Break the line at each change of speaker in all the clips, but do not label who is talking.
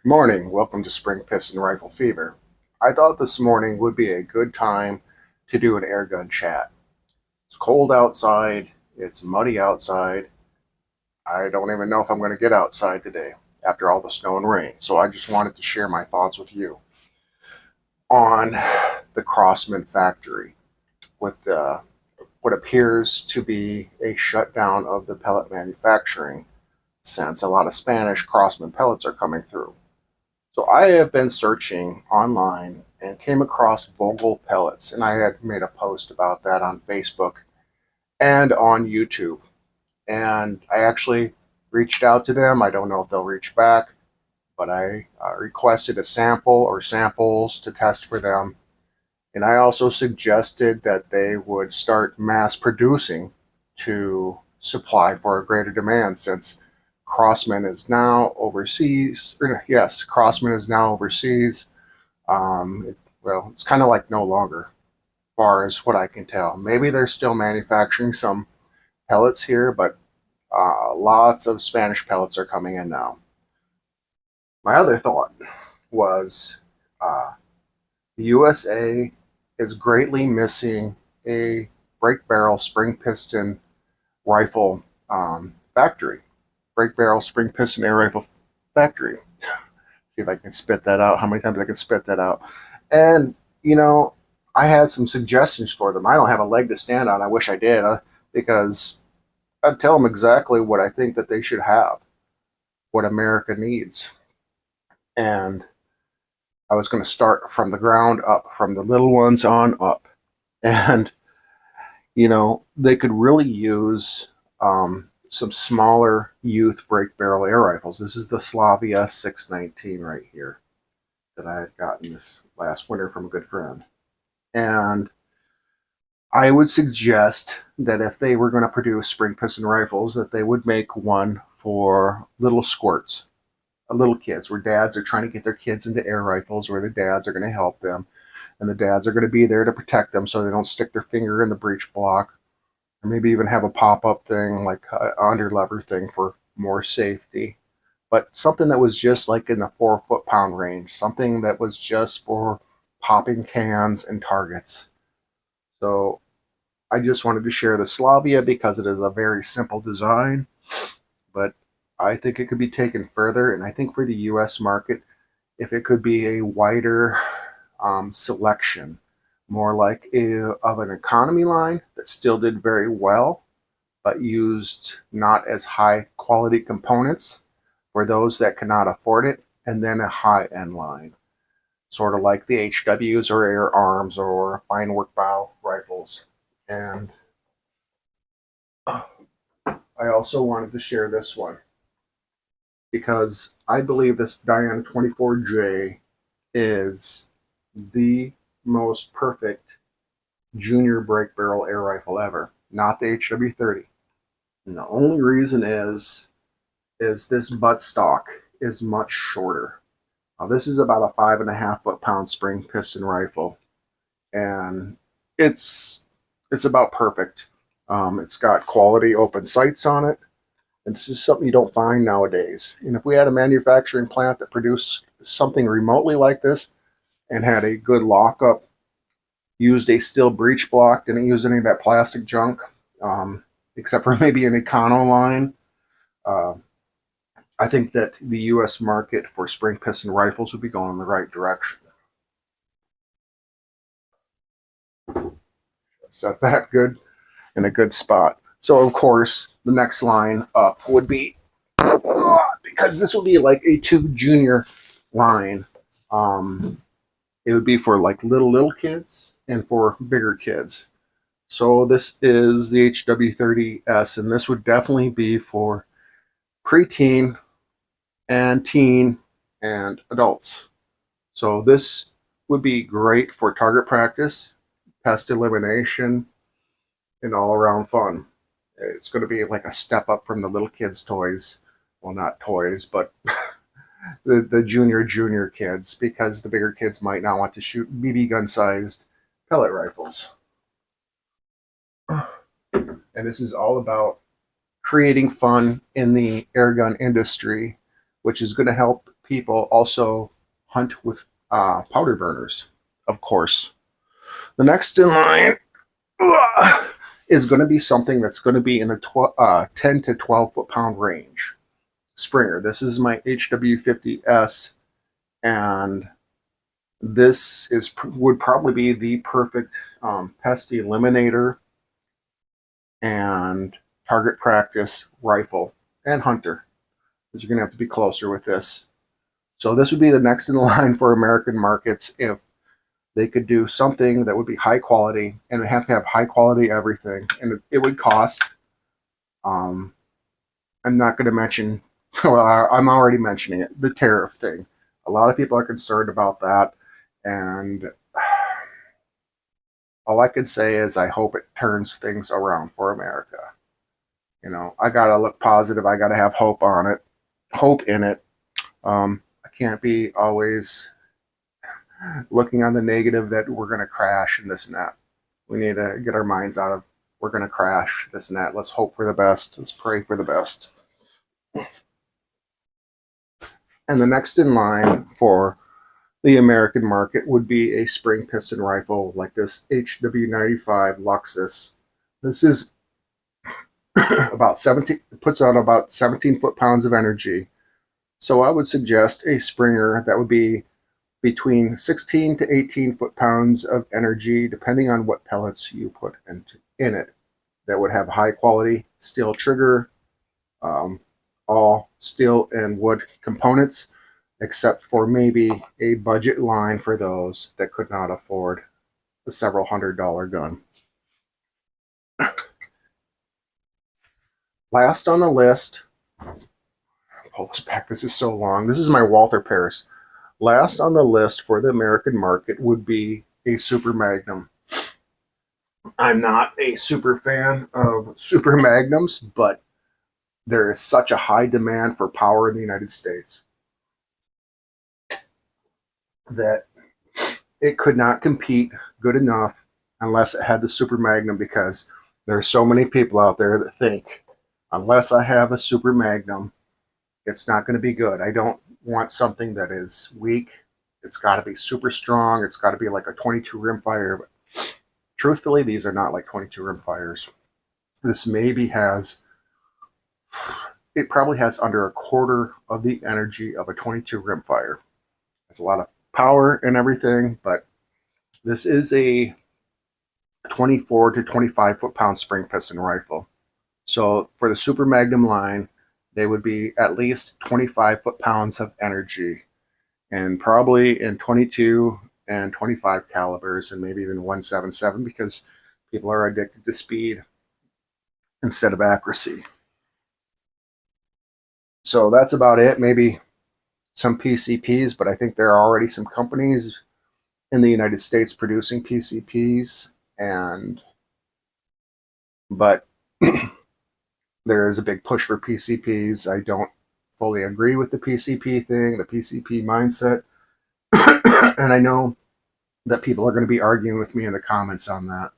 Good morning. Welcome to Spring Piston Rifle Fever. I thought this morning would be a good time to do an airgun chat. It's cold outside. It's muddy outside. I don't even know if I'm going to get outside today after all the snow and rain. So I just wanted to share my thoughts with you on the Crossman factory with what appears to be a shutdown of the pellet manufacturing, since a lot of Spanish Crossman pellets are coming through. So I have been searching online and came across Vogel pellets, and I had made a post about that on Facebook and on YouTube. And I actually reached out to them. I don't know if they'll reach back, but I requested a sample or samples to test for them. And I also suggested that they would start mass producing to supply for a greater demand, since Crossman is now overseas. Yes, Crossman is now overseas. Well, it's kind of like no longer, as far as what I can tell. Maybe they're still manufacturing some pellets here, but lots of Spanish pellets are coming in now. My other thought was the USA is greatly missing a break barrel spring piston rifle factory. Break barrel spring piston air rifle factory. See if I can spit that out, how many times I can spit that out. And, I had some suggestions for them. I don't have a leg to stand on. I wish I did, because I'd tell them exactly what I think that they should have, what America needs. And I was going to start from the ground up, from the little ones on up. And, they could really use some smaller youth break barrel air rifles. This is the Slavia 619 right here that I had gotten this last winter from a good friend. And I would suggest that if they were going to produce spring piston rifles, that they would make one for little squirts, little kids, where dads are trying to get their kids into air rifles, where the dads are going to help them, and the dads are going to be there to protect them so they don't stick their finger in the breech block, or maybe even have a pop-up thing, like an underlever thing for more safety. But something that was just like in the 4 foot-pound range, something that was just for popping cans and targets. So I just wanted to share the Slavia because it is a very simple design, but I think it could be taken further. And I think for the US market, if it could be a wider selection, more like of an economy line that still did very well, but used not as high quality components for those that cannot afford it, and then a high-end line, sort of like the HWs or Air Arms or fine work bow rifles. And I also wanted to share this one because I believe this Diane 24J is the most perfect junior break barrel air rifle ever, not the HW30. And the only reason is this buttstock is much shorter. Now, this is about a 5.5 foot-pound spring piston rifle, and it's about perfect. It's got quality open sights on it, and this is something you don't find nowadays. And if we had a manufacturing plant that produced something remotely like this and had a good lockup, used a steel breech block, didn't use any of that plastic junk, except for maybe an Econo line, I think that the U.S. market for spring piston rifles would be going in the right direction. Set that good in a good spot. So, of course, the next line up would be, because this would be like a 2 junior line, it would be for like little kids and for bigger kids. So this is the HW30S, and this would definitely be for preteen and teen and adults. So this would be great for target practice, pest elimination, and all around fun. It's going to be like a step up from the little kids' toys. Well, not toys, but the junior kids, because the bigger kids might not want to shoot BB gun sized pellet rifles. And this is all about creating fun in the airgun industry, which is going to help people also hunt with powder burners, of course. The next in line is going to be something that's going to be in the 10 to 12 foot-pound range. Springer. This is my HW50S, and this would probably be the perfect pest eliminator and target practice rifle and hunter, because you're going to have to be closer with this. So this would be the next in line for American markets if they could do something that would be high quality, and they have to have high quality everything, and it would cost. I'm not going to mention, well, I'm already mentioning it, the tariff thing. A lot of people are concerned about that, and all I can say is I hope it turns things around for America. You know, I gotta look positive. I gotta have hope in it. I can't be always looking on the negative that we're gonna crash and this and that. We need to get our minds out of we're gonna crash this and that. Let's hope for the best. Let's pray for the best. And the next in line for the American market would be a spring piston rifle like this HW95 Luxus. This is about 17, puts out about 17 foot-pounds of energy. So I would suggest a Springer that would be between 16 to 18 foot-pounds of energy, depending on what pellets you put in it. That would have high-quality steel trigger, all steel and wood components, except for maybe a budget line for those that could not afford the several $100 gun. Last on the list, pull this back, this is so long. This is my Walther Paris. Last on the list for the American market would be a Super Magnum. I'm not a super fan of Super Magnums, but there is such a high demand for power in the United States that it could not compete good enough unless it had the Super Magnum, because there are so many people out there that think, unless I have a Super Magnum, it's not going to be good. I don't want something that is weak. It's got to be super strong. It's got to be like a 22 rimfire. But truthfully, these are not like 22 rimfires. This maybe has, it probably has under a quarter of the energy of a 22 rimfire. It's a lot of power and everything, but this is a 24 to 25 foot-pound spring piston rifle. So for the Super Magnum line, they would be at least 25 foot-pounds of energy, and probably in 22 and 25 calibers, and maybe even 177, because people are addicted to speed instead of accuracy. So that's about it. Maybe some PCPs, but I think there are already some companies in the United States producing PCPs, but there is a big push for PCPs. I don't fully agree with the PCP thing, the PCP mindset, and I know that people are going to be arguing with me in the comments on that.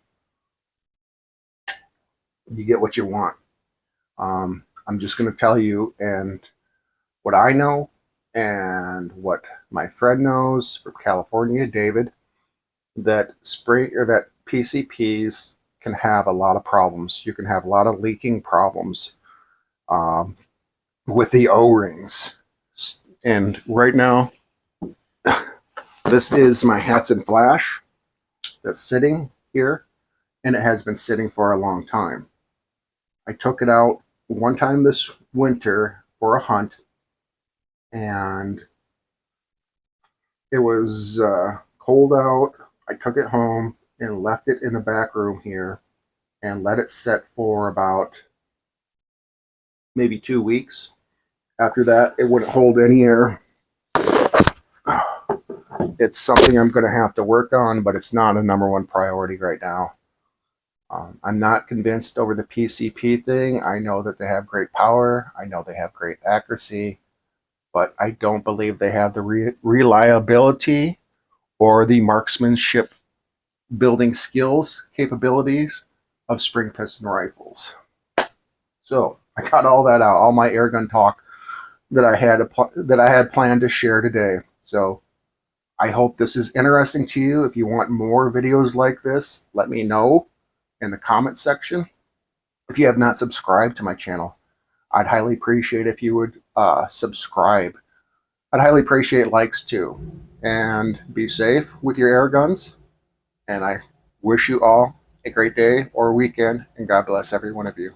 You get what you want. I'm just going to tell you and what I know and what my friend knows from California, David, that PCPs can have a lot of problems. You can have a lot of leaking problems with the O-rings. And right now, this is my Hatson Flash that's sitting here, and it has been sitting for a long time. I took it out one time this winter for a hunt, and it was cold out. I took it home and left it in the back room here and let it set for about maybe 2 weeks. After that, it wouldn't hold any air. It's something I'm going to have to work on, but it's not a #1 priority right now. I'm not convinced over the PCP thing. I know that they have great power. I know they have great accuracy, but I don't believe they have the reliability or the marksmanship building skills capabilities of spring piston rifles. So I got all that out, all my airgun talk that I had planned to share today. So I hope this is interesting to you. If you want more videos like this, let me know in the comment section. If you have not subscribed to my channel, I'd highly appreciate if you would subscribe. I'd highly appreciate likes too. And be safe with your air guns. And I wish you all a great day or weekend, and God bless every one of you.